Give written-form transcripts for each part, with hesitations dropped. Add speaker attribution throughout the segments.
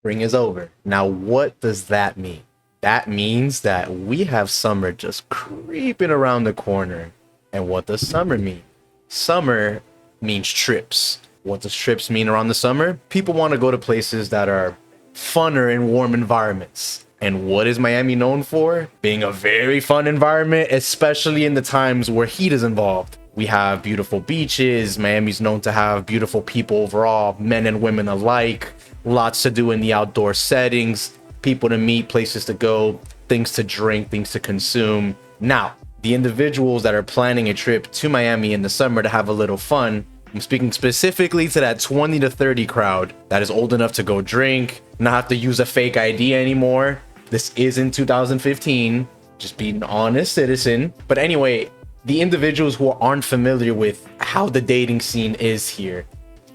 Speaker 1: Spring is over. Now, what does that mean? That means that we have summer just creeping around the corner. And what does summer mean? Summer means trips. What does trips mean around the summer? People want to go to places that are funner in warm environments. And what is Miami known for? Being a very fun environment, especially in the times where heat is involved. We have beautiful beaches. Miami's known to have beautiful people overall, men and women alike. Lots to do in the outdoor settings, people to meet, places to go, things to drink, things to consume. Now, the individuals that are planning a trip to Miami in the summer to have a little fun, I'm speaking specifically to that 20 to 30 crowd that is old enough to go drink, not have to use a fake ID anymore. This isn't 2015, just be an honest citizen. But anyway, the individuals who aren't familiar with how the dating scene is here,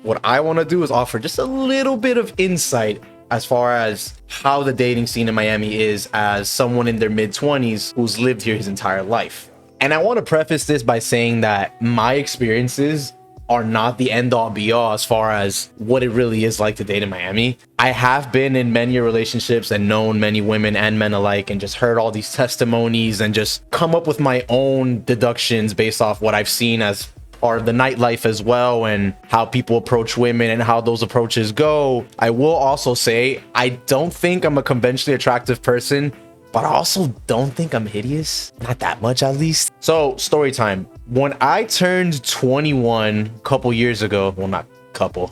Speaker 1: what I want to do is offer just a little bit of insight as far as how the dating scene in Miami is as someone in their mid-20s who's lived here his entire life. And I want to preface this by saying that my experiences are not the end-all be-all as far as what it really is like to date in Miami. I have been in many relationships and known many women and men alike and just heard all these testimonies and just come up with my own deductions based off what I've seen as or the nightlife as well, and how people approach women and how those approaches go. I will also say I don't think I'm a conventionally attractive person, but I also don't think I'm hideous. Not that much, at least. So, story time. When I turned 21 a couple years ago, well, not couple,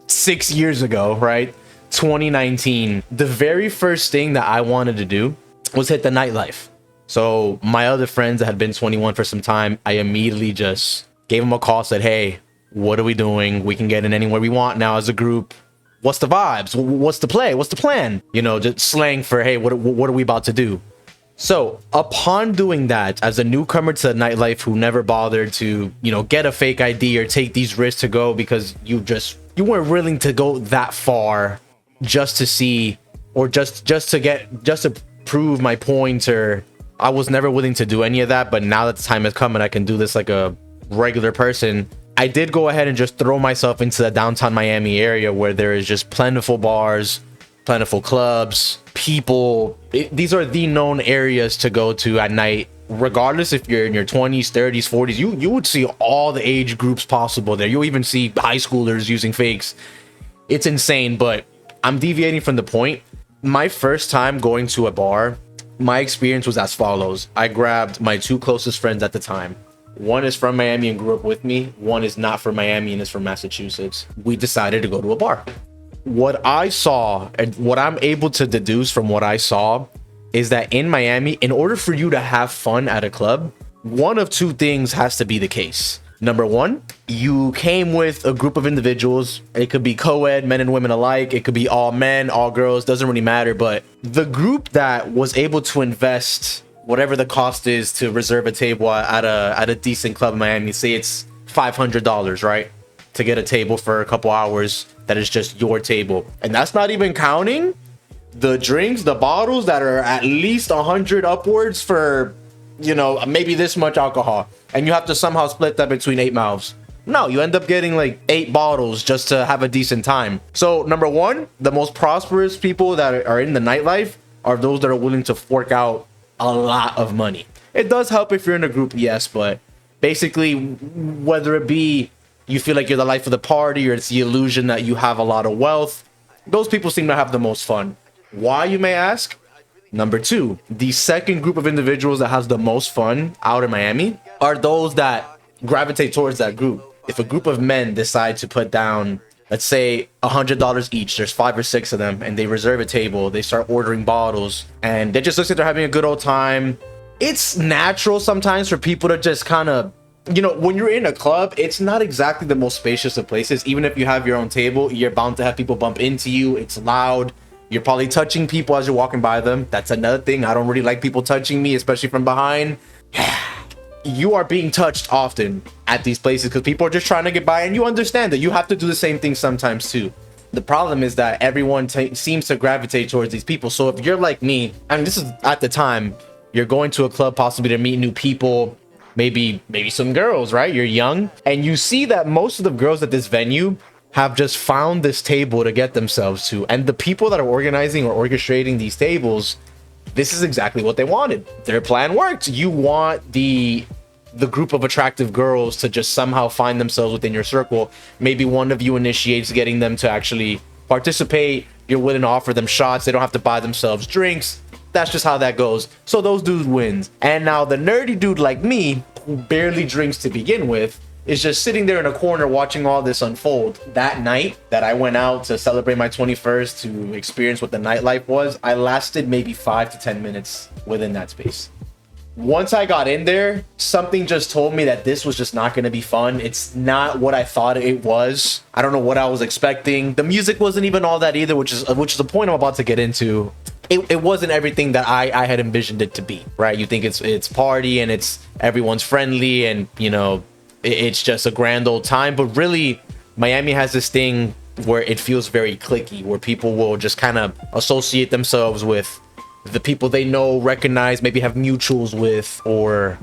Speaker 1: 6 years ago, right? 2019, the very first thing that I wanted to do was hit the nightlife. So my other friends that had been 21 for some time, I immediately just gave them a call, said, hey, what are we doing? We can get in anywhere we want now as a group. What's the vibes? What's the play? What's the plan? You know, just slang for, hey, what are we about to do? So upon doing that, as a newcomer to nightlife who never bothered to, you know, get a fake ID or take these risks to go because you weren't willing to go that far just to see or just to prove my point, or I was never willing to do any of that. But now that the time has come and I can do this like a regular person, I did go ahead and just throw myself into the downtown Miami area where there is just plentiful bars, plentiful clubs, people. These are the known areas to go to at night, regardless if you're in your 20s, 30s, 40s. You would see all the age groups possible there. You'll even see high schoolers using fakes. It's insane, but I'm deviating from the point. My first time going to a bar, my experience was as follows. I grabbed my two closest friends at the time. One is from Miami and grew up with me. One is not from Miami and is from Massachusetts. We decided to go to a bar. What I saw and what I'm able to deduce from what I saw is that in Miami, in order for you to have fun at a club, one of two things has to be the case. Number one, you came with a group of individuals. It could be co-ed, men and women alike. It could be all men, all girls, doesn't really matter. But the group that was able to invest whatever the cost is to reserve a table at a decent club in Miami, say it's $500, right? To get a table for a couple hours that is just your table. And that's not even counting the drinks, the bottles that are at least 100 upwards for, you know, maybe this much alcohol. And you have to somehow split that between 8 mouths. No, you end up getting like 8 bottles just to have a decent time. So number one, the most prosperous people that are in the nightlife are those that are willing to fork out a lot of money. It does help if you're in a group, yes, but basically, whether it be you feel like you're the life of the party or it's the illusion that you have a lot of wealth, those people seem to have the most fun. Why, you may ask? Number two, the second group of individuals that has the most fun out in Miami are those that gravitate towards that group. If a group of men decide to put down, let's say $100 each, there's 5 or 6 of them, and they reserve a table, they start ordering bottles, and they just look like they're having a good old time. It's natural sometimes for people to just kind of, you know, when you're in a club, it's not exactly the most spacious of places. Even if you have your own table, you're bound to have people bump into you. It's loud. You're probably touching people as you're walking by them. That's another thing. I don't really like people touching me, especially from behind. You are being touched often at these places because people are just trying to get by, and you understand that you have to do the same thing sometimes too. The problem is that everyone seems to gravitate towards these people. So if you're like me, and this is at the time, you're going to a club possibly to meet new people, maybe some girls, right? You're young, and you see that most of the girls at this venue have just found this table to get themselves to. And the people that are organizing or orchestrating these tables, this is exactly what they wanted. Their plan worked. You want the group of attractive girls to just somehow find themselves within your circle. Maybe one of you initiates getting them to actually participate. You're willing to offer them shots. They don't have to buy themselves drinks. That's just how that goes. So those dudes wins. And now the nerdy dude like me, who barely drinks to begin with, is just sitting there in a corner watching all this unfold. That night that I went out to celebrate my 21st, to experience what the nightlife was, I lasted maybe 5 to 10 minutes within that space. Once I got in there, something just told me that this was just not going to be fun. It's not what I thought it was. I don't know what I was expecting. The music wasn't even all that either, which is a point I'm about to get into. It wasn't everything that I had envisioned it to be, right? You think it's party and it's everyone's friendly and, you know, it's just a grand old time. But really, Miami has this thing where it feels very cliquey, where people will just kind of associate themselves with the people they know, recognize, maybe have mutuals with, or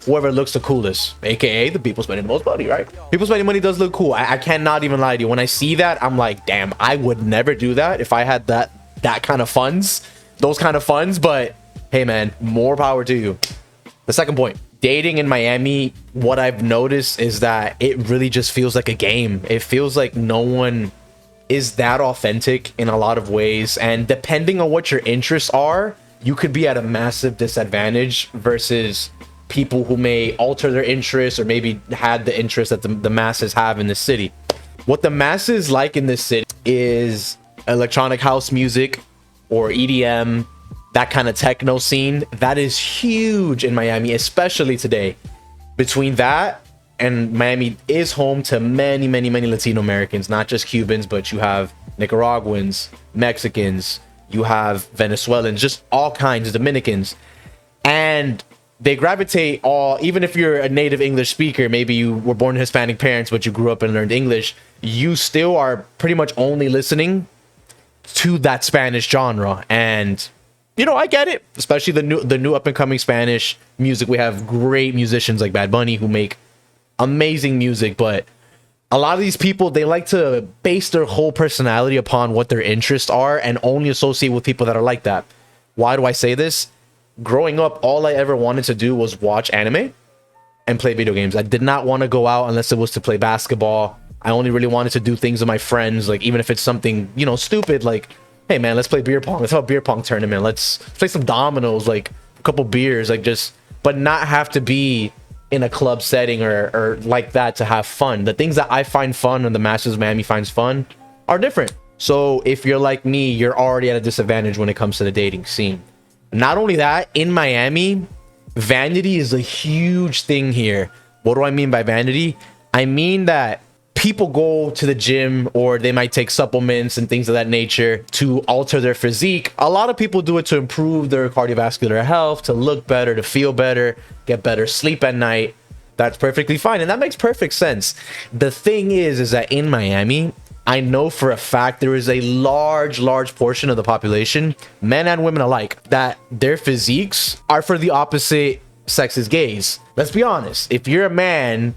Speaker 1: whoever looks the coolest, aka the people spending the most money, right? People spending money does look cool. I cannot even lie to you. When I see that, I'm like, damn, I would never do that if I had that kind of funds, those kind of funds. But hey, man, more power to you. The second point, dating in Miami, what I've noticed is that it really just feels like a game. It feels like no one is that authentic in a lot of ways, and depending on what your interests are, you could be at a massive disadvantage versus people who may alter their interests or maybe had the interest that the masses have in the city. What the masses like in this city is electronic house music or EDM, that kind of techno scene. That is huge in Miami, especially today. Between that, and Miami is home to many Latino Americans, not just Cubans, but you have Nicaraguans, Mexicans, you have Venezuelans, just all kinds of Dominicans. And they gravitate all, even if you're a native English speaker, maybe you were born to Hispanic parents, but you grew up and learned English, you still are pretty much only listening to that Spanish genre. And you know, I get it, especially the new up and coming Spanish music. We have great musicians like Bad Bunny who make amazing music, but a lot of these people, they like to base their whole personality upon what their interests are and only associate with people that are like that. Why do I say this? Growing up, all I ever wanted to do was watch anime and play video games. I did not want to go out unless it was to play basketball. I only really wanted to do things with my friends, like even if it's something, you know, stupid, like, hey man, let's play beer pong. Let's have a beer pong tournament. Let's play some dominoes, like a couple beers, like just, but not have to be in a club setting or like that to have fun. The things that I find fun and the masses of Miami finds fun are different. So if you're like me, you're already at a disadvantage when it comes to the dating scene. Not only that, in Miami, vanity is a huge thing here. What do I mean by vanity? I mean that people go to the gym or they might take supplements and things of that nature to alter their physique. A lot of people do it to improve their cardiovascular health, to look better, to feel better, get better sleep at night. That's perfectly fine, and that makes perfect sense. The thing is that in Miami, I know for a fact there is a large portion of the population, men and women alike, that their physiques are for the opposite sex's gaze. Let's be honest. If you're a man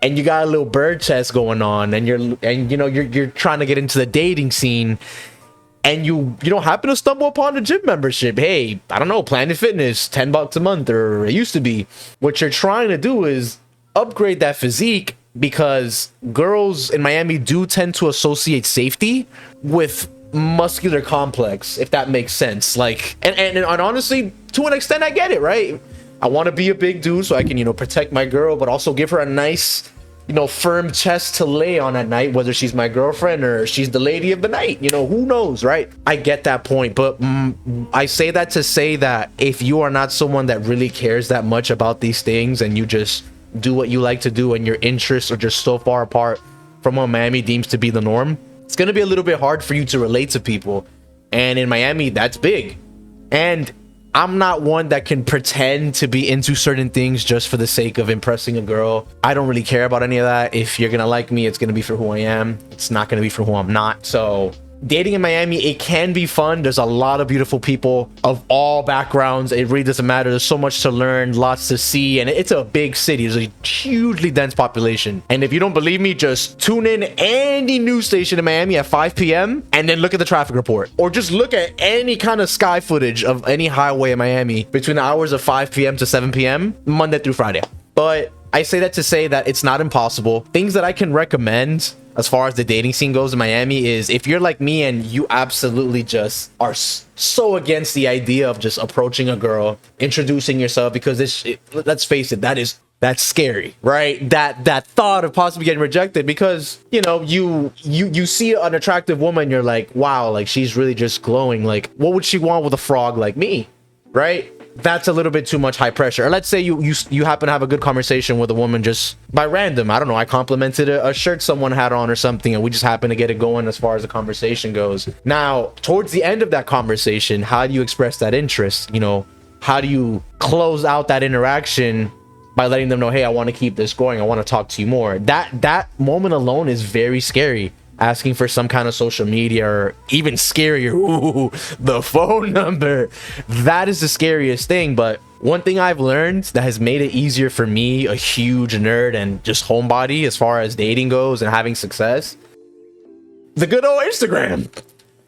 Speaker 1: and you got a little bird chest going on, and you're trying to get into the dating scene, and you don't happen to stumble upon a gym membership, hey, I don't know, Planet Fitness, $10 a month, or it used to be. What you're trying to do is upgrade that physique, because girls in Miami do tend to associate safety with muscular complex, if that makes sense. Like, and honestly, to an extent, I get it, right? I want to be a big dude so I can, protect my girl, but also give her a nice, firm chest to lay on at night, whether she's my girlfriend or she's the lady of the night. Who knows, right? I get that point, but I say that to say that if you are not someone that really cares that much about these things and you just do what you like to do and your interests are just so far apart from what Miami deems to be the norm, it's going to be a little bit hard for you to relate to people. And in Miami, that's big. And I'm not one that can pretend to be into certain things just for the sake of impressing a girl. I don't really care about any of that. If you're gonna like me, it's gonna be for who I am. It's not gonna be for who I'm not. So dating in Miami, it can be fun. There's a lot of beautiful people of all backgrounds. It really doesn't matter. There's so much to learn, lots to see, and it's a big city. There's a hugely dense population. And if you don't believe me, just tune in any news station in Miami at 5 p.m. and then look at the traffic report, or just look at any kind of sky footage of any highway in Miami between the hours of 5 p.m. to 7 p.m. Monday through Friday. But I say that to say that it's not impossible. Things that I can recommend as far as the dating scene goes in Miami is, if you're like me and you absolutely just are so against the idea of just approaching a girl, introducing yourself, because let's face it, that's scary, right? That thought of possibly getting rejected, because you know, you see an attractive woman, you're like, wow, like she's really just glowing. Like, what would she want with a frog like me, right? That's a little bit too much high pressure. Or let's say you happen to have a good conversation with a woman just by random. I don't know. I complimented a shirt someone had on or something, and we just happen to get it going as far as the conversation goes. Now, towards the end of that conversation, how do you express that interest? You know, how do you close out that interaction by letting them know, hey, I want to keep this going. I want to talk to you more. That moment alone is very scary. Asking for some kind of social media, or even scarier, ooh, the phone number. That is the scariest thing. But one thing I've learned that has made it easier for me, a huge nerd and just homebody as far as dating goes and having success, the good old Instagram.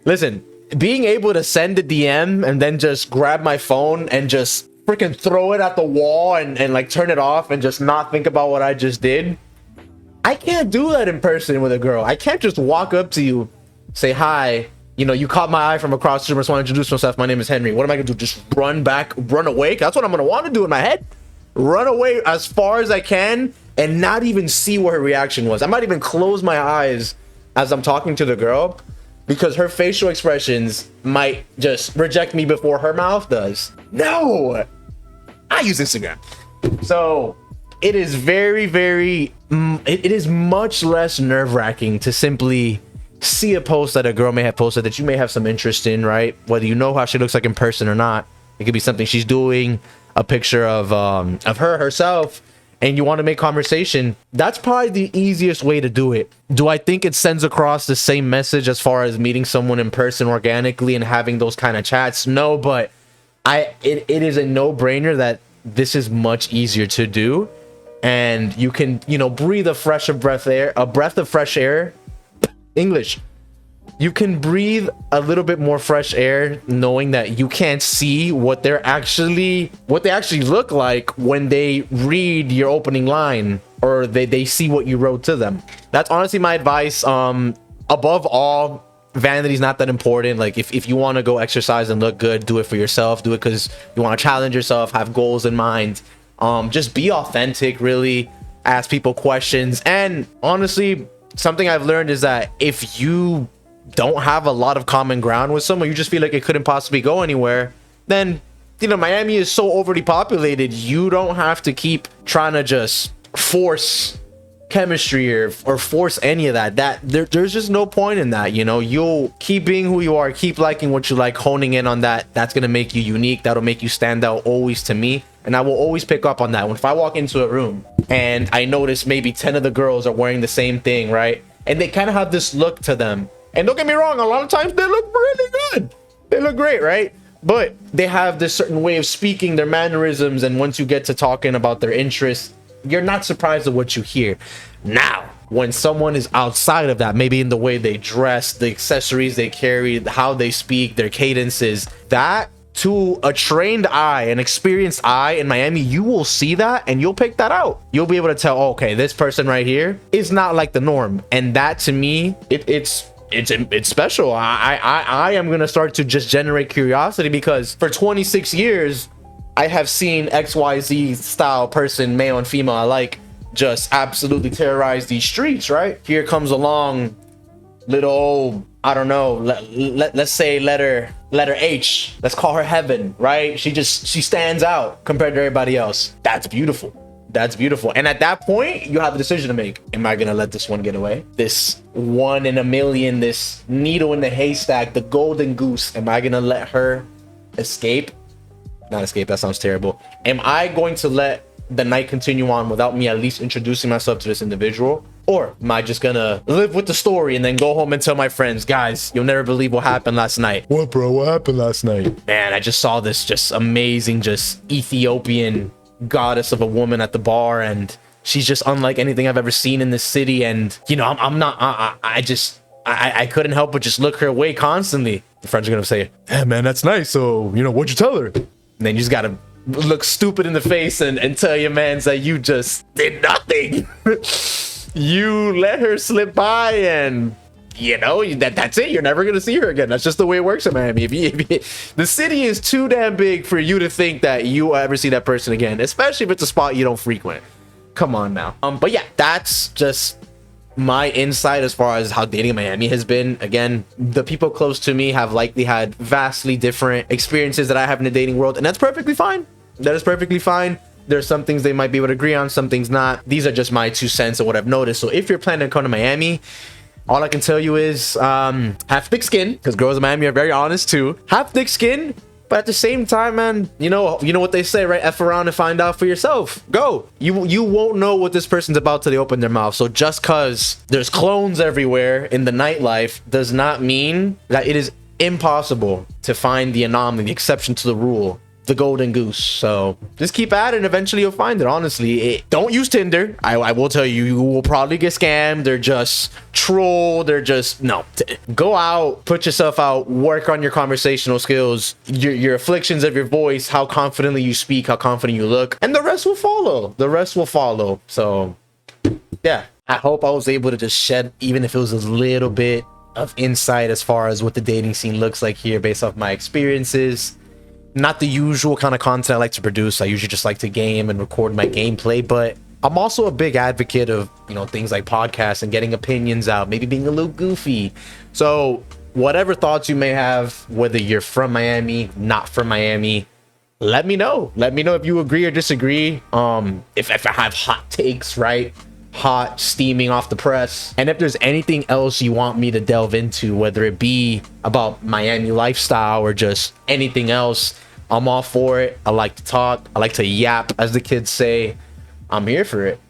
Speaker 1: Listen, being able to send a DM and then just grab my phone and just freaking throw it at the wall and like turn it off and just not think about what I just did. I can't do that in person with a girl. I can't just walk up to you, say hi, you know, you caught my eye from across the room, so I want to introduce myself. My name is Henry. What am I gonna do? Just run back, run away? That's what I'm gonna want to do in my head. Run away as far as I can and not even see what her reaction was. I might even close my eyes as I'm talking to the girl, because her facial expressions might just reject me before her mouth does. No, I use Instagram. So it is very, very, it is much less nerve-wracking to simply see a post that a girl may have posted that you may have some interest in, right? Whether you know how she looks like in person or not. It could be something she's doing, a picture of her herself, and you want to make conversation. That's probably the easiest way to do it. Do I think it sends across the same message as far as meeting someone in person organically and having those kind of chats? No, but it is a no-brainer that this is much easier to do. And you can, you know, breathe a breath of fresh air. English. You can breathe a little bit more fresh air knowing that you can't see what they actually look like when they read your opening line, or they see what you wrote to them. That's honestly my advice. Above all, vanity is not that important. Like, if you want to go exercise and look good, do it for yourself. Do it because you want to challenge yourself, have goals in mind. Just be authentic, really. Ask people questions. And honestly, something I've learned is that if you don't have a lot of common ground with someone, you just feel like it couldn't possibly go anywhere, then, you know, Miami is so overly populated, you don't have to keep trying to just force chemistry or force any of that. There's just no point in that. You know, you'll keep being who you are, keep liking what you like, honing in on that. That's gonna make you unique. That'll make you stand out always to me, and I will always pick up on that. If I walk into a room and I notice maybe 10 of the girls are wearing the same thing, right, and they kind of have this look to them, and don't get me wrong, a lot of times they look really good, they look great, right, but they have this certain way of speaking, their mannerisms, and once you get to talking about their interests, you're not surprised at what you hear. Now, when someone is outside of that, maybe in the way they dress, the accessories they carry, how they speak, their cadences, that to a trained eye, an experienced eye in Miami, you will see that and you'll pick that out. You'll be able to tell, okay, this person right here is not like the norm. And that to me, it's special. I am gonna start to just generate curiosity, because for 26 years I have seen XYZ style person, male and female alike, just absolutely terrorize these streets, right? Here comes along little old, I don't know, let's say letter H. Let's call her Heaven, right? She stands out compared to everybody else. That's beautiful. That's beautiful. And at that point, you have a decision to make. Am I gonna let this one get away? This one in a million, this needle in the haystack, the golden goose. Am I gonna let her escape? Not escape, that sounds terrible. Am I going to let the night continue on without me at least introducing myself to this individual? Or am I just gonna live with the story and then go home and tell my friends, guys, you'll never believe what happened last night? What, bro? What happened last night? Man, I just saw this just amazing, just Ethiopian goddess of a woman at the bar, and she's just unlike anything I've ever seen in this city. And, you know, I'm not, I couldn't help but just look her way constantly. The friends are gonna say, "Yeah, man, that's nice. So, you know, what'd you tell her?" And then you just gotta look stupid in the face and tell your mans that you just did nothing. You let her slip by, and you know that's it. You're never gonna see her again. That's just the way it works in Miami. The city is too damn big for you to think that you will ever see that person again, especially if it's a spot you don't frequent. Come on now. But yeah, that's just my insight as far as how dating in Miami has been. Again, the people close to me have likely had vastly different experiences that I have in the dating world, and that's perfectly fine. That is perfectly fine. There's some things they might be able to agree on, some things not. These are just my 2 cents of what I've noticed. So if you're planning to come to Miami, all I can tell you is have thick skin, because girls in Miami are very honest too. Have thick skin, but at the same time, man, you know what they say, right? F around and find out for yourself. Go. You won't know what this person's about till they open their mouth. So just cause there's clones everywhere in the nightlife does not mean that it is impossible to find the anomaly, the exception to the rule, the golden goose. So just keep at it and eventually you'll find it. Honestly, don't use Tinder. I will tell you, you will probably get scammed. They're just troll. They're just no. Go out, put yourself out, work on your conversational skills, your afflictions of your voice, how confidently you speak, how confident you look, and the rest will follow. The rest will follow. So yeah, I hope I was able to just shed, even if it was a little bit of insight as far as what the dating scene looks like here based off my experiences. Not the usual kind of content I like to produce. I usually just like to game and record my gameplay, but I'm also a big advocate of, you know, things like podcasts and getting opinions out, maybe being a little goofy. So whatever thoughts you may have, whether you're from Miami, not from Miami, let me know. Let me know if you agree or disagree. If I have hot takes, right? Hot, steaming off the press. And if there's anything else you want me to delve into, whether it be about Miami lifestyle or just anything else, I'm all for it. I like to talk. I like to yap, as the kids say. I'm here for it.